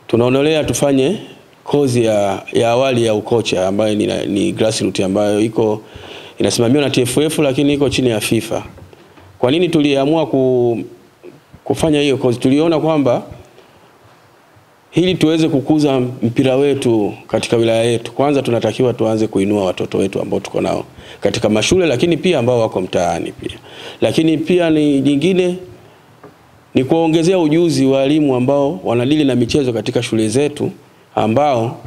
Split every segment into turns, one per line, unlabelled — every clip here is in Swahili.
tunaonelea tufanye kozi ya awali ya ukocha ambayo ni grassroots ambayo inasimamiwa na TFF lakini iko chini ya FIFA. Kwa nini tuliamua kufanya hiyo kozi? Tuliona kwamba ili tuweze kukuza mpira wetu katika wilaya yetu, kwanza tunatakiwa tuanze kuinua watoto wetu ambao tuko nao katika mashule, lakini pia ambao wako mtaani pia. Lakini pia nyingine ni kuongezea ujuzi walimu ambao wanadili na michezo katika shule zetu, ambao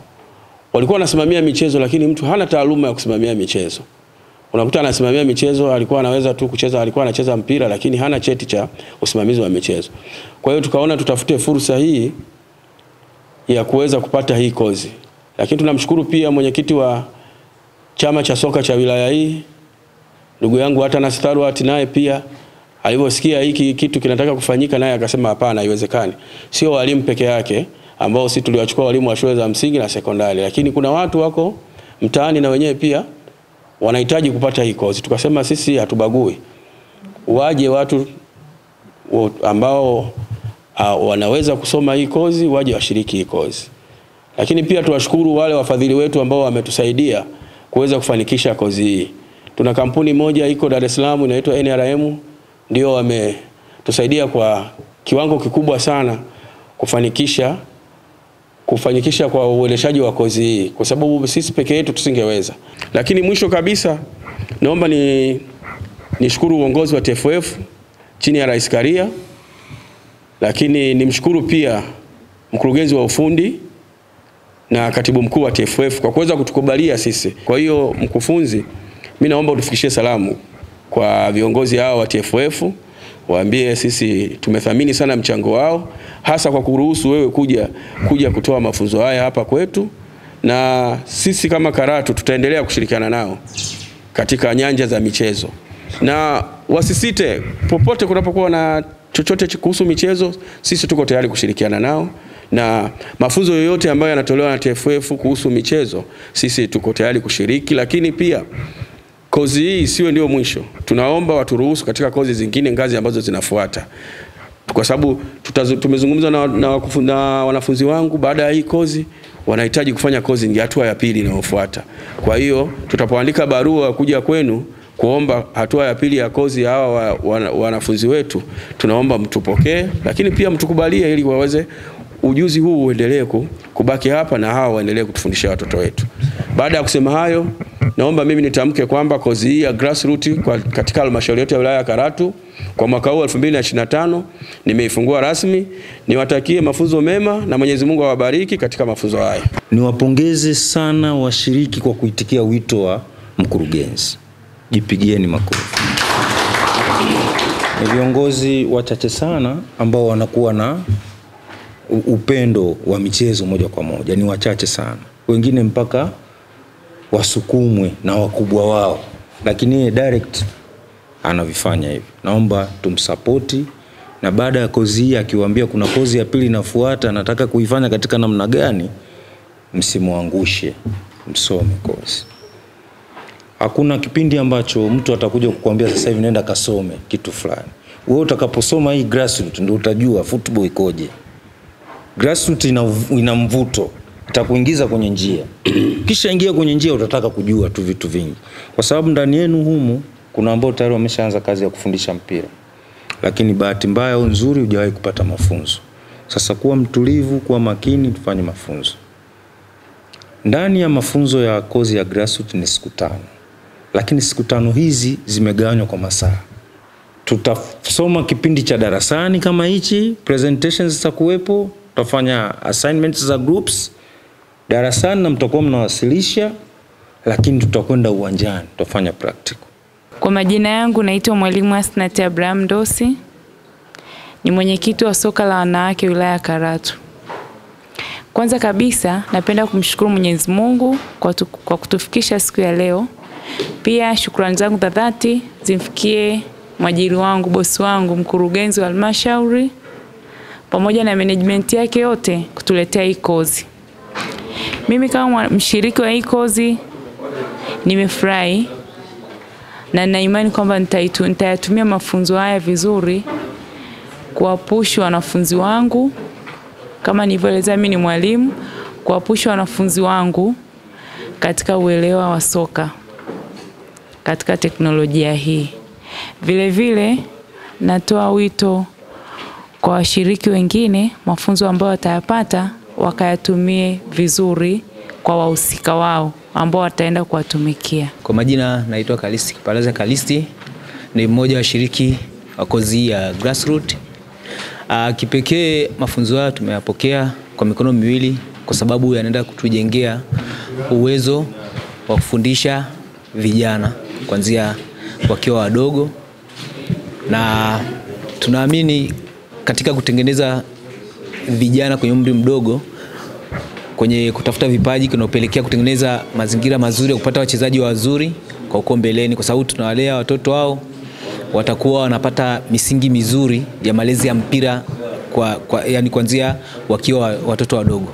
walikuwa wanasimamia michezo lakini mtu hana taaluma ya kusimamia michezo. Unakuta anasimamia michezo, alikuwa anaweza tu kucheza, alikuwa anacheza mpira lakini hana cheti cha usimamizi wa michezo. Kwa hiyo tukaona tutafute fursa hii ya kuweza kupata hii kozi. Lakini tunamshukuru pia mwenyekiti wa chama cha soka cha wilaya hii, ndugu yangu Atanas Tharwat, naye pia aliposikia hiki kitu kinataka kufanyika, naye akasema hapana, haiwezekani. Sio walimu peke yake ambao sisi tuliwachukua walimu wa shule za msingi na sekondari, lakini kuna watu wako mtaani na wenyewe pia wanahitaji kupata hii kozi. Tukasema sisi hatubagui, waje watu ambao wanaweza kusoma hii kozi waje washiriki hii kozi. Lakini pia tuwashukuru wale wafadhili wetu ambao wametusaidia kuweza kufanikisha kozi hii. Tuna kampuni moja iko Dar es Salaam inaitwa NRM, ndio wametusaidia kwa kiwango kikubwa sana kufanikisha kwa uendeshaji wa kozi hii, kwa sababu sisi peke yetu tusingeweza. Lakini mwisho kabisa naomba nishukuru uongozi wa TFF chini ya Rais Karia, lakini nimshukuru pia mkurugenzi wa ufundi na katibu mkuu wa TFF kwa kuweza kutukubalia sisi. Kwa hiyo mkufunzi, mimi naomba utufikishie salamu kwa viongozi hao wa TFF, waambie sisi tumethamini sana mchango wao, hasa kwa kuruhusu wewe kuja kutoa mafunzo haya hapa kwetu, na sisi kama Karatu tutaendelea kushirikiana nao katika nyanja za michezo. Na wasisite, popote kunapokuwa na chochote kuhusu michezo, sisi tuko tayari kushirikiana nao, na mafunzo yoyote ambayo yanatolewa na TFF kuhusu michezo sisi tuko tayari kushiriki. Lakini pia kozi hii siwe ndio mwisho, tunaomba waturuhusu katika kozi zingine ngazi ambazo zinafuata, kwa sababu tumezungumza na wanafunzi wangu, baada ya hii kozi wanahitaji kufanya kozi hatua ya pili inayofuata. Kwa hiyo tutapoandika barua kuja kwenu kuomba hatua ya pili ya kozi hawa wanafunzi wetu, tunaomba mtupokee, lakini pia mtukubalie ili waweze ujuzi huu uendelee kubaki hapa na hawa waendelee kutufundisha watoto wetu. Baada ya kusema hayo, naomba mimi nitamke kwamba kozi hii ya grassroots katika halmashauri yetu ya wilaya ya Karatu kwa mwaka huu 2025 nimeifungua rasmi. Niwatakie mafunzo mema na Mwenyezi Mungu awabariki katika mafunzo haya.
Niwapongeze sana washiriki kwa kuitikia wito wa mkurugenzi. Jipigieni makofi. Ni viongozi wachache sana ambao wanakuwa na upendo wa michezo moja kwa moja, ni wachache sana. Wengine mpaka wasukumwe na wakubwa wao, lakini direct anavifanya hivi. Naomba tumsapoti, na baada ya kozi hii akiwaambia kuna kozi ya pili inafuata, nataka kuifanya katika namna gani, msimuangushe, msome kozi. Hakuna kipindi ambacho mtu atakuja kukuambia sasa hivi nenda kasome kitu fulani. Wewe utakaposoma hii grassroots ndio utajua football ikoje. Grassroots ina mvuto, itakuingiza kwenye njia. Kisha ingia kwenye njia utataka kujua tu vitu vingi. Kwa sababu ndani yenu humu kuna ambao tayari wameshaanza kazi ya kufundisha mpira, lakini bahati mbaya au nzuri hujawahi kupata mafunzo. Sasa kuwa mtulivu, kuwa makini, tufanye mafunzo. Ndani ya mafunzo ya kozi ya grassroots ni siku 5. Lakini siku 5 hizi zimegawanywa kwa masaa. Tutasoma kipindi cha darasani kama hichi, presentations zitakuwepo, tutafanya assignments za groups darasani na mtakuwa mnawasilisha, lakini tutakwenda uwanjani, tutafanya practical.
Kwa majina yangu naitwa Mwalimu Asnat Abraham Dosi. Ni mwenyekiti wa soka la wanawake wilaya ya Karatu. Kwanza kabisa napenda kumshukuru Mwenyezi Mungu kwa kutufikisha siku ya leo. Pia shukrani zangu za dhati zimfikie mwajiri wangu, bosi wangu, mkurugenzi wa halmashauri pamoja na management yake yote kutuletea hii kozi. Mimi kama mshiriki wa hii kozi nimefurahi na nina imani kwamba nitayatumia mafunzo haya vizuri kuwapush wanafunzi wangu kama nilivyoeleza, mimi ni mwalimu, kuwapusha wanafunzi wangu katika uelewa wa soka katika teknolojia hii. Vile vile natoa wito kwa washiriki wengine, mafunzo ambayo watayapata wakayatumie vizuri kwa wahusika wao ambao wataenda kuwatumikia.
Kwa majina naitwa Kalisti Kipalaza Kalisti, ni mmoja wa washiriki wa kozi ya Grassroot. Kipekee mafunzo haya tumeyapokea kwa mikono miwili kwa sababu yanaenda kutujengea uwezo wa kufundisha vijana kuanzia wakiwa wadogo, na tunaamini katika kutengeneza vijana kwenye umri mdogo, kwenye kutafuta vipaji kunapelekea kutengeneza mazingira mazuri ya kupata wachezaji wazuri kwa uko mbeleni, kwa sababu tunawalea watoto wao watakuwa wanapata misingi mizuri ya malezi ya mpira yani kuanzia wakiwa watoto wadogo.